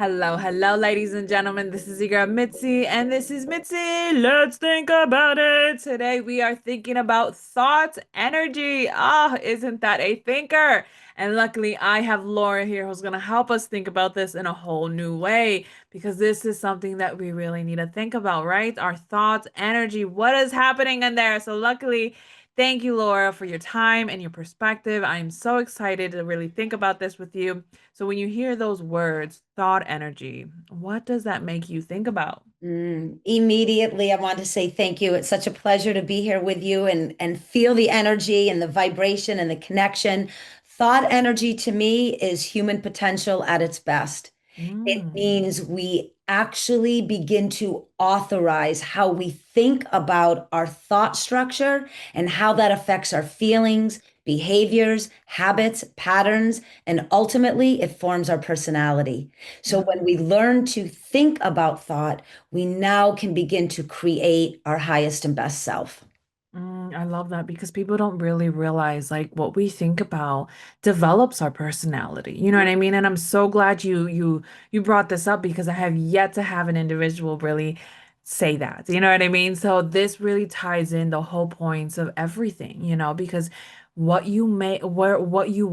Hello, hello, ladies and gentlemen. This is your girl Mitzi, and this is Mitzi. Let's think about it. Today we are thinking about thought energy. Ah, isn't that a thinker? And luckily, I have Laura here who's going to help us think about this in a whole new way because this is something that we really need to think about, right? Our thoughts, energy, what is happening in there? So, luckily, thank you, Laura, for your time and your perspective. I am so excited to really think about this with you. So when you hear those words, thought energy, what does that make you think about? Immediately, I want to say thank you. It's such a pleasure to be here with you and feel the energy and the vibration and the connection. Thought energy to me is human potential at its best. It Mm, means we actually begin to authorize how we think about our thought structure and how that affects our feelings, behaviors, habits, patterns, and ultimately it forms our personality. So when we learn to think about thought, we now can begin to create our highest and best self. I love that because people don't really realize like what we think about develops our personality. You know what I mean? And I'm so glad you brought this up because I have yet to have an individual really say that. You know what I mean? So this really ties in the whole points of everything, because what you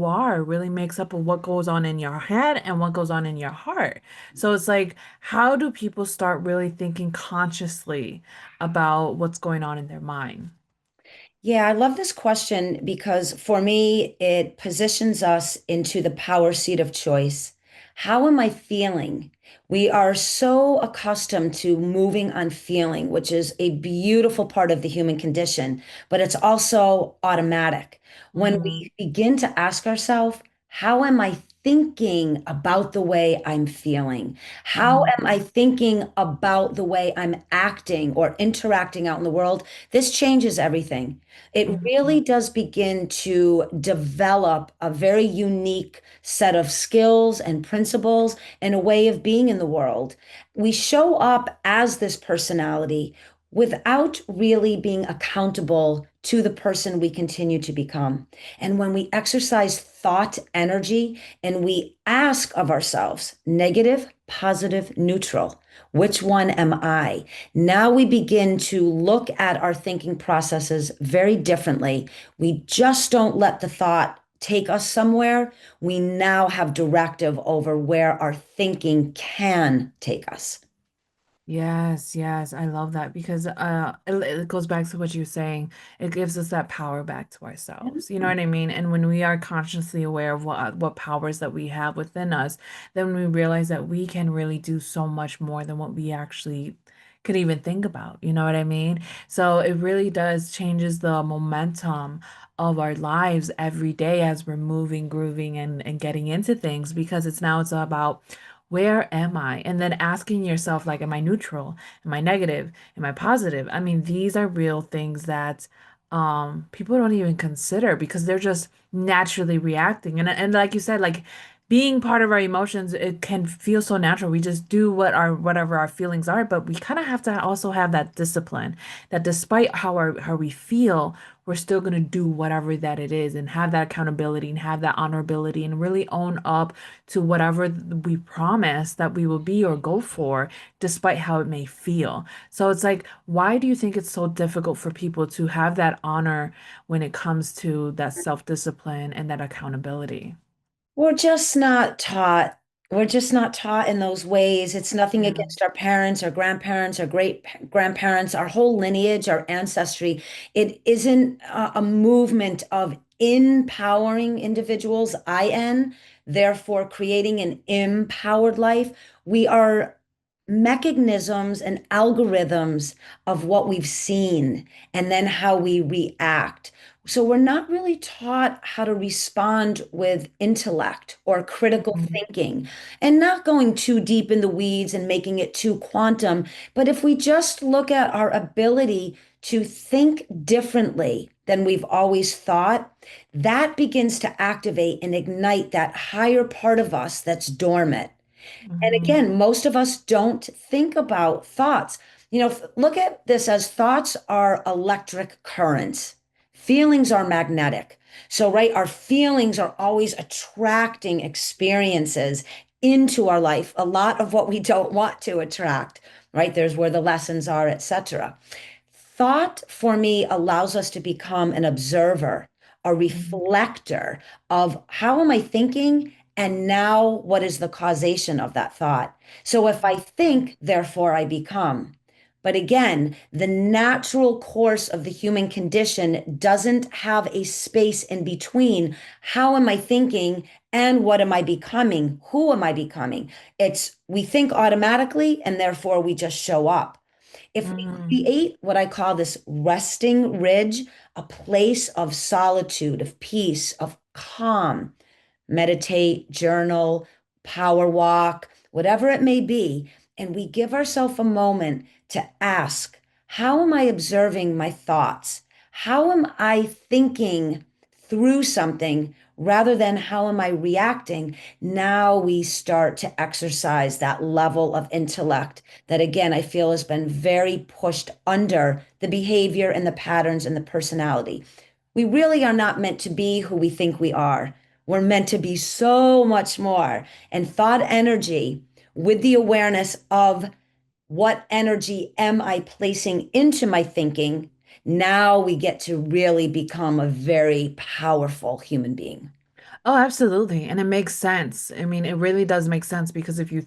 are really makes up of what goes on in your head and what goes on in your heart. So it's like, how do people start really thinking consciously about what's going on in their mind? Yeah, I love this question because for me, it positions us into the power seat of choice. How am I feeling? We are so accustomed to moving on feeling, which is a beautiful part of the human condition, but it's also automatic. When Mm-hmm. we begin to ask ourselves, how am I thinking about the way I'm feeling? How am I thinking about the way I'm acting or interacting out in the world? This changes everything. It Mm-hmm. really does begin to develop a very unique set of skills and principles and a way of being in the world. We show up as this personality without really being accountable to the person we continue to become. And when we exercise thought energy and we ask of ourselves, negative, positive, neutral, which one am I? Now we begin to look at our thinking processes very differently. We just don't let the thought take us somewhere. We now have directive over where our thinking can take us. Yes, yes, I love that because it goes back to what you're saying. It gives us that power back to ourselves. You know what I mean? And when we are consciously aware of what powers that we have within us, then we realize that we can really do so much more than what we actually could even think about. You know what I mean? So it really does changes the momentum of our lives every day as we're moving, grooving, and getting into things because it's about where am I? And then asking yourself, like, am I neutral? Am I negative? Am I positive? I mean, these are real things that people don't even consider because they're just naturally reacting. And like you said, like being part of our emotions, it can feel so natural. We just do whatever our feelings are, but we kind of have to also have that discipline that despite how we feel, we're still gonna do whatever that it is and have that accountability and have that honorability and really own up to whatever we promise that we will be or go for, despite how it may feel. So it's like, why do you think it's so difficult for people to have that honor when it comes to that self-discipline and that accountability? We're just not taught. We're just not taught in those ways. It's nothing Yeah. against our parents, our grandparents, our great grandparents, our whole lineage, our ancestry. It isn't a movement of empowering individuals, therefore creating an empowered life. We are mechanisms and algorithms of what we've seen and then how we react. So we're not really taught how to respond with intellect or critical Mhm. thinking and not going too deep in the weeds and making it too quantum. But if we just look at our ability to think differently than we've always thought, that begins to activate and ignite that higher part of us that's dormant. And Mhm. again, most of us don't think about thoughts. Look at this as thoughts are electric currents. Feelings are magnetic. So, right, our feelings are always attracting experiences. into our life, a lot of what we don't want to attract, right? There's where the lessons are, etc. Thought for me allows us to become an observer, a Mhm. reflector of how am I thinking? And now what is the causation of that thought? So if I think, therefore I become. But again, the natural course of the human condition doesn't have a space in between. How am I thinking and what am I becoming? Who am I becoming? It's we think automatically and therefore we just show up. If we Mhm. create what I call this resting ridge, a place of solitude, of peace, of calm, meditate, journal, power walk, whatever it may be, and we give ourselves a moment to ask, how am I observing my thoughts? How am I thinking through something rather than how am I reacting? Now we start to exercise that level of intellect that, again, I feel has been very pushed under the behavior and the patterns and the personality. We really are not meant to be who we think we are. We're meant to be so much more. And thought energy, with the awareness of what energy am I placing into my thinking, now we get to really become a very powerful human being. Oh, absolutely. And it makes sense. I mean, it really does make sense because if you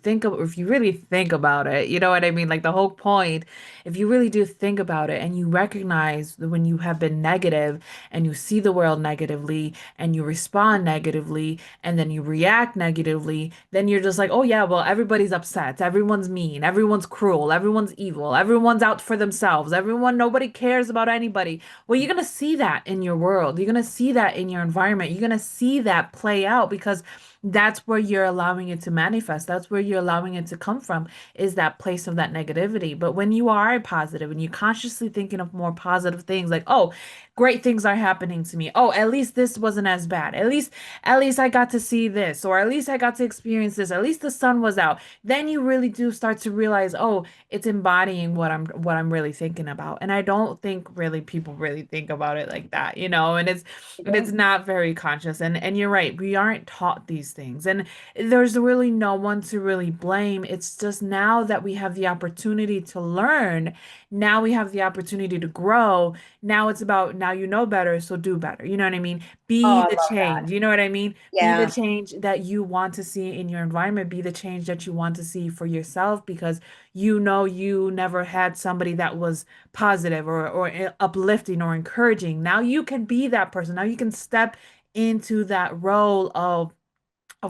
really think about it, you know what I mean? Like the whole point, if you really do think about it and you recognize that when you have been negative and you see the world negatively and you respond negatively and then you react negatively, then you're just like, oh yeah, well, everybody's upset. Everyone's mean. Everyone's cruel. Everyone's evil. Everyone's out for themselves. Nobody cares about anybody. Well, you're going to see that in your world. You're going to see that in your environment. You're going to see that play out because that's where you're allowing it to manifest. That's where you're allowing it to come from, is that place of that negativity. But when you are positive and you're consciously thinking of more positive things, like, oh, great things are happening to me. Oh, at least this wasn't as bad. At least I got to see this, or at least I got to experience this. At least the sun was out. Then you really do start to realize, oh, it's embodying what I'm really thinking about. And I don't think really people really think about it like that, and it's not very conscious. And you're right, we aren't taught these things. And there's really no one to really blame. It's just now that we have the opportunity to learn, now we have the opportunity to grow. Now it's about now you know better, so do better. You know what I mean? Oh, Be I the love that. change. You know what I mean? Be the Yeah. change that you want to see in your environment. Be the change that you want to see for yourself because you never had somebody that was positive or uplifting or encouraging. Now you can be that person. Now you can step into that role of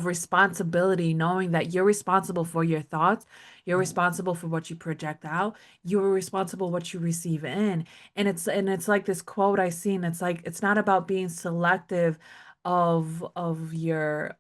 responsibility, knowing that you're responsible for your thoughts, you're responsible for what you project out, you're responsible what you receive in. And it's like this quote I seen. It's like it's not about being selective of your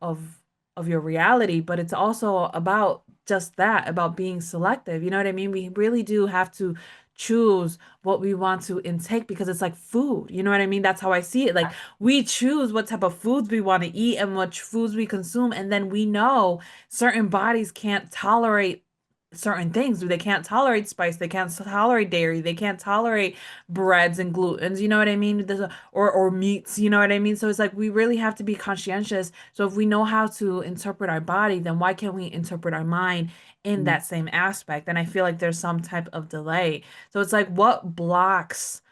reality, but it's also about just that, about being selective. You know what I mean? We really do have to choose what we want to intake because it's like food. You know what I mean? That's how I see it. Like we choose what type of foods we want to eat and what foods we consume, and then we know certain bodies can't tolerate certain things. They can't tolerate spice, they can't tolerate dairy, they can't tolerate breads and glutens, you know what I mean? Or meats, you know what I mean? So it's like we really have to be conscientious. So if we know how to interpret our body, then why can't we interpret our mind in that same aspect? And I feel like there's some type of delay. So it's like what blocks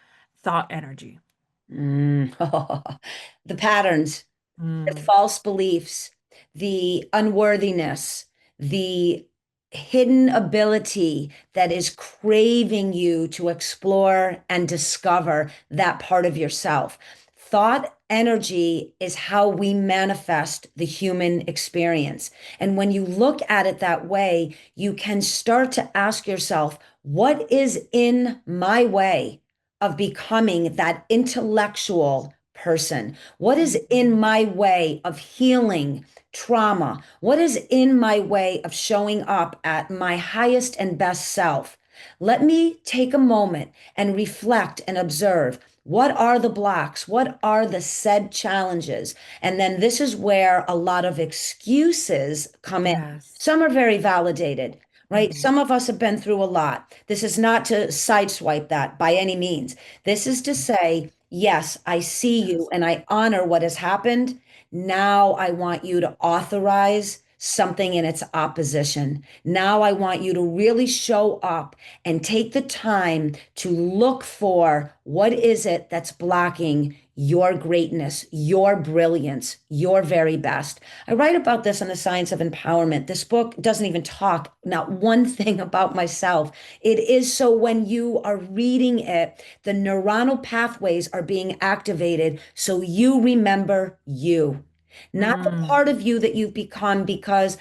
thought energy? Mm. The patterns, the Mm. false beliefs, the unworthiness, the hidden ability that is craving you to explore and discover that part of yourself. Thought energy is how we manifest the human experience. And when you look at it that way, you can start to ask yourself, what is in my way of becoming that intellectual person? What is in my way of healing trauma? What is in my way of showing up at my highest and best self? Let me take a moment and reflect and observe. What are the blocks? What are the said challenges? And then this is where a lot of excuses come in. Yes. Some are very validated, right? Mhm. Some of us have been through a lot. This is not to sideswipe that by any means. This is to say, yes, I see you Yes. and I honor what has happened. Now I want you to authorize something in its opposition. Now I want you to really show up and take the time to look for what is it that's blocking your greatness, your brilliance, your very best. I write about this in The Science of Empowerment. This book doesn't even talk not one thing about myself. It is so when you are reading it, the neuronal pathways are being activated so you remember you, not the Mm, part of you that you've become because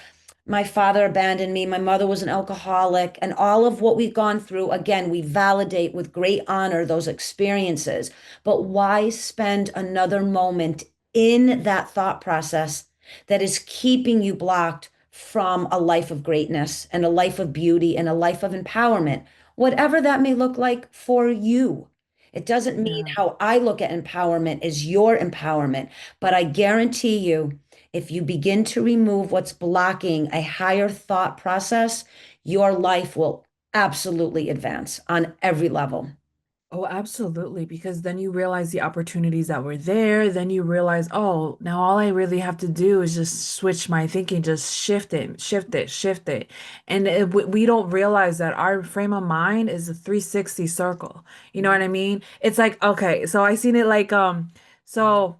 my father abandoned me, my mother was an alcoholic, and all of what we've gone through. Again, we validate with great honor those experiences. But why spend another moment in that thought process that is keeping you blocked from a life of greatness and a life of beauty and a life of empowerment, whatever that may look like for you? It doesn't mean yeah. how I look at empowerment is your empowerment, but I guarantee you, if you begin to remove what's blocking a higher thought process, your life will absolutely advance on every level. Oh, absolutely. Because then you realize the opportunities that were there. Then you realize, oh, now all I really have to do is just switch my thinking, just shift it, shift it, shift it. And we don't realize that our frame of mind is a 360 circle. You know what I mean? It's like, okay, so I seen it like, so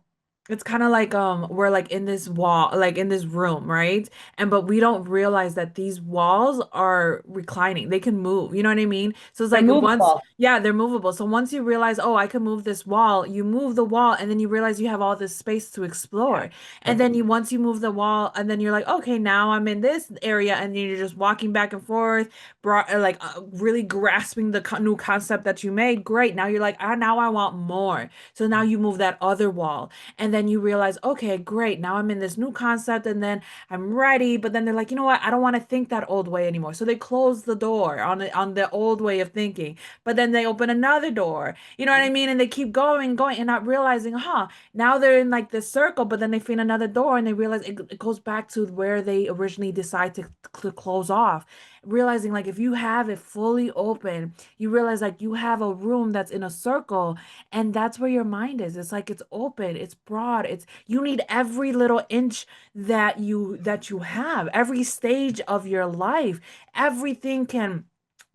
it's kind of like, we're like in this wall, like in this room, right? And but we don't realize that these walls are reclining. They can move. You know what I mean? So it's They're like once, movable. yeah, they're movable. So once you realize, oh, I can move this wall, you move the wall, and then you realize you have all this space to explore. And then you once you move the wall, and then you're like, okay, now I'm in this area, and you're just walking back and forth, really grasping the new concept that you made. Great. Now you're like, ah, now I want more. So now you move that other wall, and then you realize, okay, great. Now I'm in this new concept, and then I'm ready. But then they're like, you know what? I don't want to think that old way anymore. So they close the door on the old way of thinking, but then they open another door. You know what I mean? And they keep going, going, and not realizing, huh, now they're in like this circle, but then they find another door and they realize it goes back to where they originally decide to close off. Realizing like if you have it fully open, you realize like you have a room that's in a circle, and that's where your mind is. It's like it's open, it's broad, it's you need every little inch that you have, every stage of your life, everything can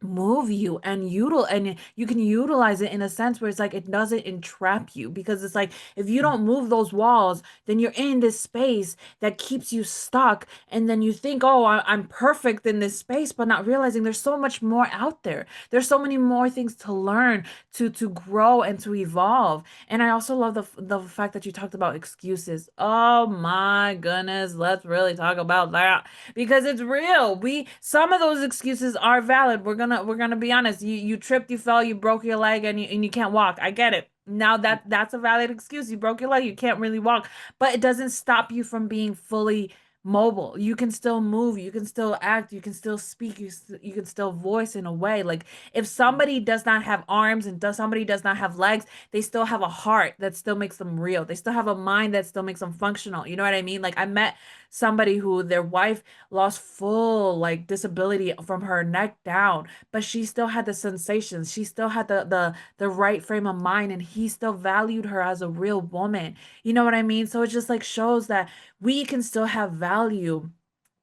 move you and you can utilize it in a sense where it's like it doesn't entrap you, because it's like if you don't move those walls, then you're in this space that keeps you stuck, and then you think, oh, I'm perfect in this space, but not realizing there's so much more out there. There's so many more things to learn, to grow and to evolve. And I also love the fact that you talked about excuses. Oh my goodness, let's really talk about that, because it's real. We Some of those excuses are valid. We're gonna be honest. You tripped, you fell, you broke your leg, and you can't walk. I get it. Now that's a valid excuse. You broke your leg, you can't really walk, but it doesn't stop you from being fully mobile. You can still move, you can still act, you can still speak, you can still voice in a way. Like if somebody does not have arms and does somebody does not have legs, they still have a heart that still makes them real. They still have a mind that still makes them functional. You know what I mean? Like I met somebody who their wife lost full like disability from her neck down, but she still had the sensations. She still had the right frame of mind, and he still valued her as a real woman. You know what I mean? So it just like shows that we can still have value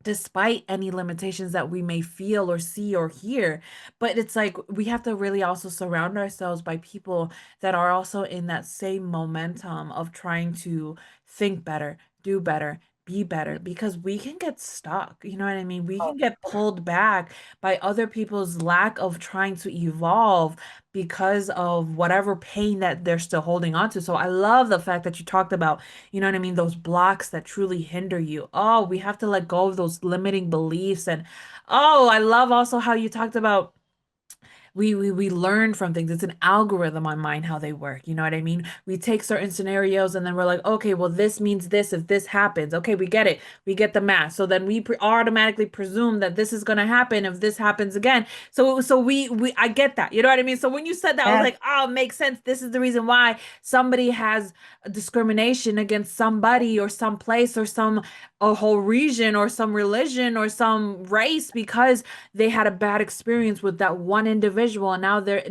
despite any limitations that we may feel or see or hear. But it's like we have to really also surround ourselves by people that are also in that same momentum of trying to think better, do better, be better, because we can get stuck. You know what I mean? We can get pulled back by other people's lack of trying to evolve because of whatever pain that they're still holding on to. So I love the fact that you talked about, you know what I mean, those blocks that truly hinder you. Oh, we have to let go of those limiting beliefs. And oh, I love also how you talked about we learn from things. It's an algorithm on mind how they work. You know what I mean? We take certain scenarios and then we're like, okay, well, this means this if this happens. Okay, we get it. We get the math. So then we automatically presume that this is gonna happen if this happens again. So we I get that. You know what I mean? So when you said that, I was Yes. like, oh, it makes sense. This is the reason why somebody has a discrimination against somebody or some place or some a whole region or some religion or some race, because they had a bad experience with that one individual individual, and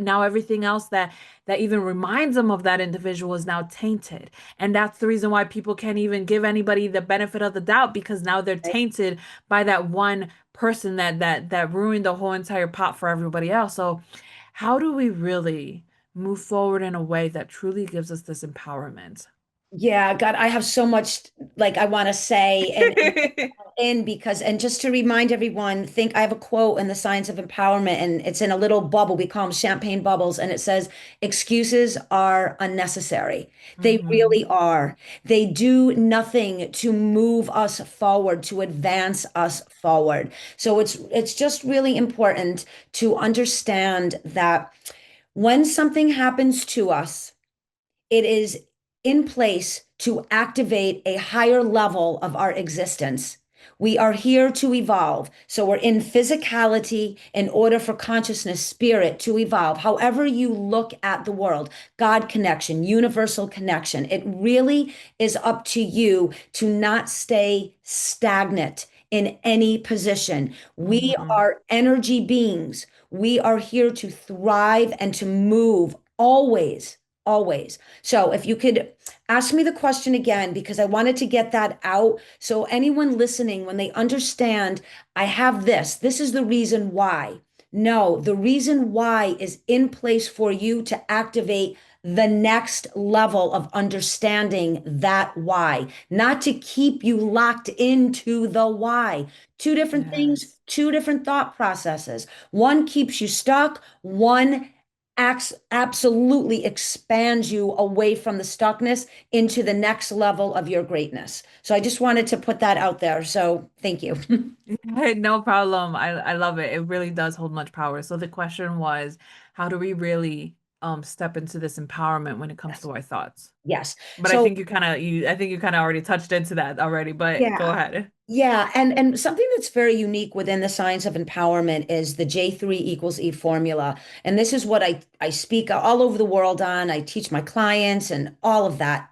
now everything else that even reminds them of that individual is now tainted. And that's the reason why people can't even give anybody the benefit of the doubt, because now they're Right. tainted by that one person that ruined the whole entire pot for everybody else. So how do we really move forward in a way that truly gives us this empowerment? Yeah, God, I have so much like I want to say and in because and just to remind everyone, think I have a quote in the Science of Empowerment and it's in a little bubble. We call them champagne bubbles, and it says, excuses are unnecessary. They Hmm. really are. They do nothing to move us forward, to advance us forward. So it's just really important to understand that when something happens to us, it is in place to activate a higher level of our existence. We are here to evolve. So we're in physicality in order for consciousness, spirit to evolve. However, you look at the world, God connection, universal connection, it really is up to you to not stay stagnant in any position. We Hmm. are energy beings. We are here to thrive and to move always, always. So if you could ask me the question again, because I wanted to get that out. So anyone listening, when they understand, I have this is the reason why. No, the reason why is in place for you to activate the next level of understanding that why, not to keep you locked into the why. Two different things, Yes. two different thought processes. One keeps you stuck, one acts absolutely expands you away from the stuckness into the next level of your greatness. So I just wanted to put that out there. So thank you. No problem. I love it. It really does hold much power. So the question was, how do we really step into this empowerment when it comes Yes. to our thoughts? Yes. But So I think you kind of already touched into that already, but go yeah. ahead. Yeah, and something that's very unique within the science of empowerment is the J3 equals E formula. And this is what I speak all over the world on. I teach my clients and all of that.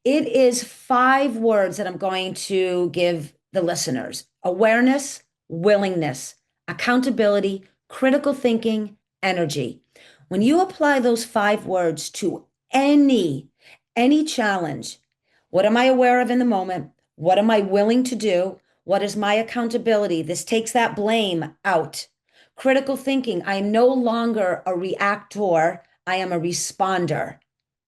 It is 5 words that I'm going to give the listeners: awareness, willingness, accountability, critical thinking, energy. When you apply those 5 words to any any challenge, what am I aware of in the moment? What am I willing to do? What is my accountability? This takes that blame out. Critical thinking, I am no longer a reactor, I am a responder.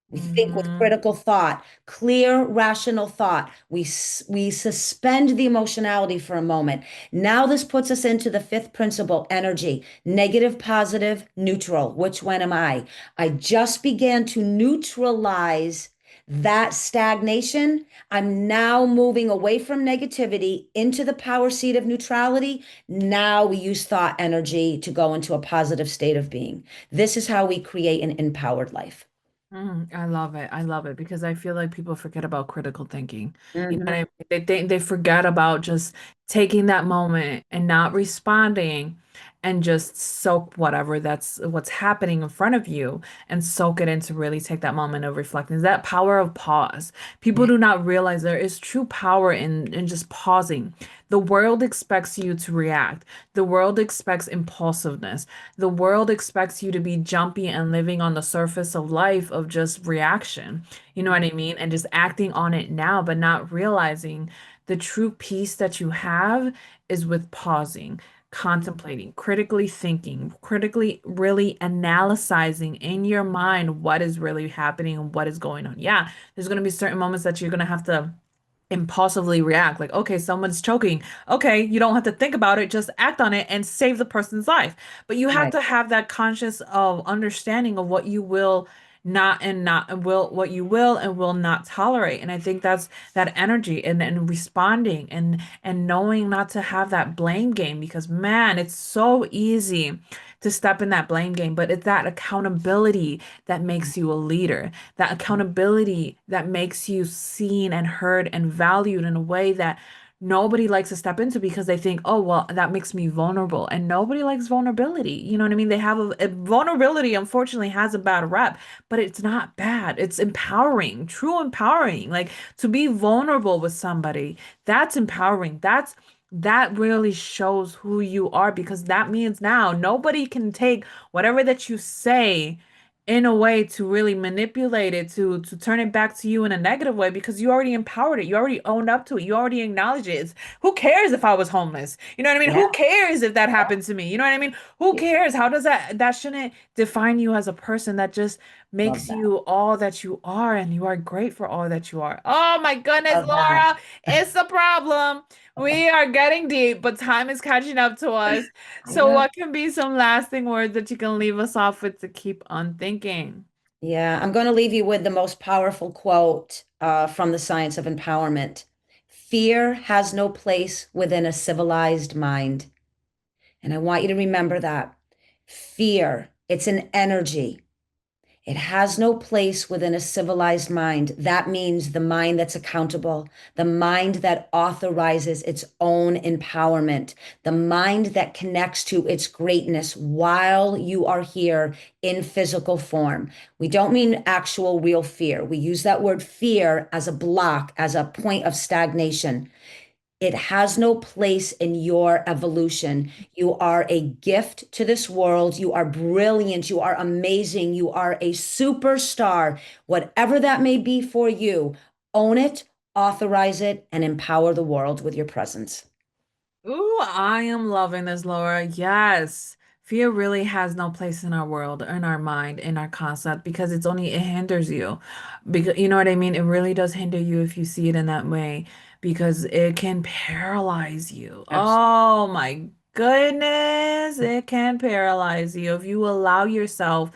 We think with Hmm. critical thought, clear, rational thought. We suspend the emotionality for a moment. Now this puts us into the fifth principle, energy, negative, positive, neutral. Which one am I? I just began to neutralize that stagnation. I'm now moving away from negativity into the power seat of neutrality. Now we use thought energy to go into a positive state of being. This is how we create an empowered life. I love it. I love it because I feel like people forget about critical thinking. You know what I Mhm. mean? They forget about just taking that moment and not responding and just soak whatever that's what's happening in front of you and soak it in to really take that moment of reflecting. That power of pause. People Yeah. do not realize there is true power in just pausing. The world expects you to react. The world expects impulsiveness. The world expects you to be jumpy and living on the surface of life of just reaction. You know what I mean? And just acting on it now, but not realizing the true peace that you have is with pausing, contemplating, critically thinking, critically really analyzing in your mind what is really happening and what is going on. Yeah, there's going to be certain moments that you're going to have to impulsively react like, okay, someone's choking. Okay, you don't have to think about it, just act on it and save the person's life. But you have Right. to have that conscious of understanding of what you will not and will what you will and will not tolerate. And I think that's that energy and responding and knowing not to have that blame game, because man, it's so easy to step in that blame game, but it's that accountability that makes you a leader, that accountability that makes you seen and heard and valued in a way that nobody likes to step into, because they think, oh, well, that makes me vulnerable. And nobody likes vulnerability. You know what I mean? They have vulnerability, unfortunately, has a bad rep, but it's not bad. It's empowering, true empowering. Like to be vulnerable with somebody, that's empowering. that really shows who you are because that means now nobody can take whatever that you say in a way to really manipulate it to turn it back to you in a negative way because you already empowered it. You already owned up to it. You already acknowledged it. Who cares if I was homeless? You know what I mean? Yeah, Who cares if that happened to me? You know what I mean? Who yeah, cares? How does that shouldn't define you as a person that just love makes that. you all that you are and you are great for all that you are. Oh my goodness, Love that. Laura, it's a problem. We are getting deep, but time is catching up to us. I So, know. what can be some lasting words that you can leave us off with to keep on thinking? Yeah, I'm going to leave you with the most powerful quote from the science of empowerment. Fear has no place within a civilized mind. And I want you to remember that. Fear, it's an energy. It has no place within a civilized mind. That means the mind that's accountable, the mind that authorizes its own empowerment, the mind that connects to its greatness while you are here in physical form. We don't mean actual real fear. We use that word fear as a block, as a point of stagnation. It has no place in your evolution. You are a gift to this world. You are brilliant. You are amazing. You are a superstar. Whatever that may be for you, own it, authorize it, and empower the world with your presence. Ooh, I am loving this, Laura. Yes. Fear really has no place in our world, in our mind, in our concept, because it hinders you. Because you know what I mean? It really does hinder you if you see it in that way, because it can paralyze you. Absolutely. Oh my goodness, it can paralyze you if you allow yourself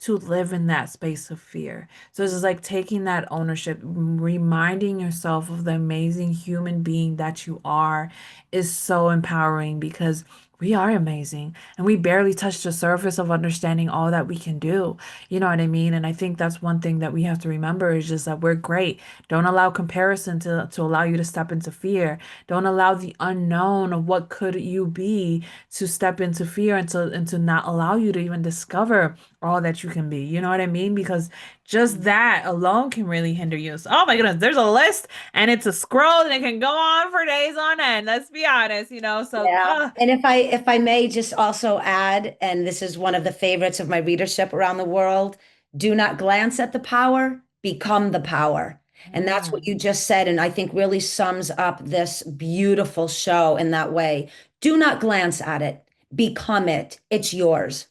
to live in that space of fear. So it's just like taking that ownership, reminding yourself of the amazing human being that you are is so empowering because we are amazing and we barely touch the surface of understanding all that we can do. You know what I mean? And I think that's one thing that we have to remember is just that we're great. Don't allow comparison to allow you to step into fear. Don't allow the unknown of what could you be to step into fear and to not allow you to even discover all that you can be. You know what I mean? Because just that alone can really hinder you. So, oh my goodness, there's a list and it's a scroll and it can go on for days on end. Let's be honest, you know. So, Yeah. And if I may just also add, and this is one of the favorites of my readership around the world, do not glance at the power, become the power. And that's what yeah. you just said, and I think really sums up this beautiful show in that way. Do not glance at it, become it. It's yours.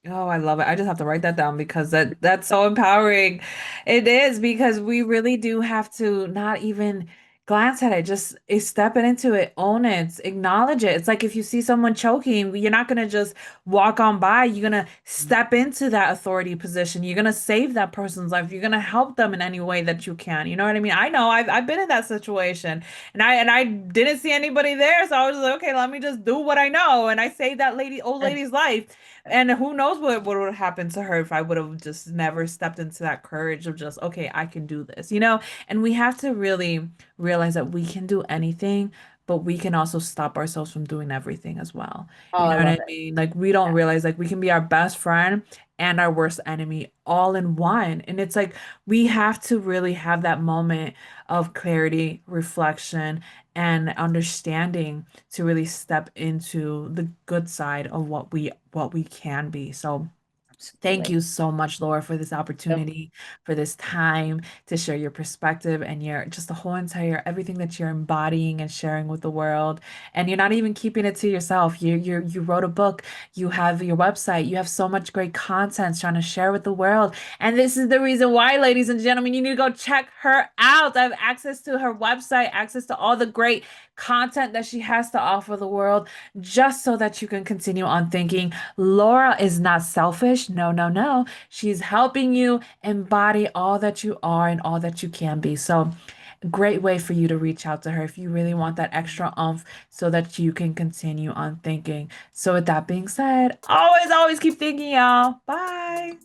Oh, I love it. I just have to write that down because that's so empowering. It is because we really do have to not even glance at it, just step it into it, own it, acknowledge it. It's like if you see someone choking, you're not gonna just walk on by. You're gonna step into that authority position. You're gonna save that person's life. You're gonna help them in any way that you can. You know what I mean? I know I've been in that situation and I didn't see anybody there, so I was just like, okay, let me just do what I know. And I saved that old lady's life. And who knows what would have happened to her if I would have just never stepped into that courage of just, okay, I can do this, you know? And we have to really realize that we can do anything, but we can also stop ourselves from doing everything as well. Oh, You I know what love I it. mean? Like we don't realize like we can be our best friend and our worst enemy all in one. And it's like we have to really have that moment of clarity, reflection, and understanding to really step into the good side of what we can be. So thank Absolutely. you so much, Laura, for this opportunity, for this time to share your perspective and your just the whole entire everything that you're embodying and sharing with the world. And you're not even keeping it to yourself. You wrote a book, you have your website, you have so much great content trying to share with the world. And this is the reason why, ladies and gentlemen, you need to go check her out. I have access to her website, access to all the great content that she has to offer the world, just so that you can continue on thinking. Laura is not selfish. No, no, no. She's helping you embody all that you are and all that you can be. So, great way for you to reach out to her if you really want that extra oomph so that you can continue on thinking. So, with that being said, always, always keep thinking, y'all. Bye.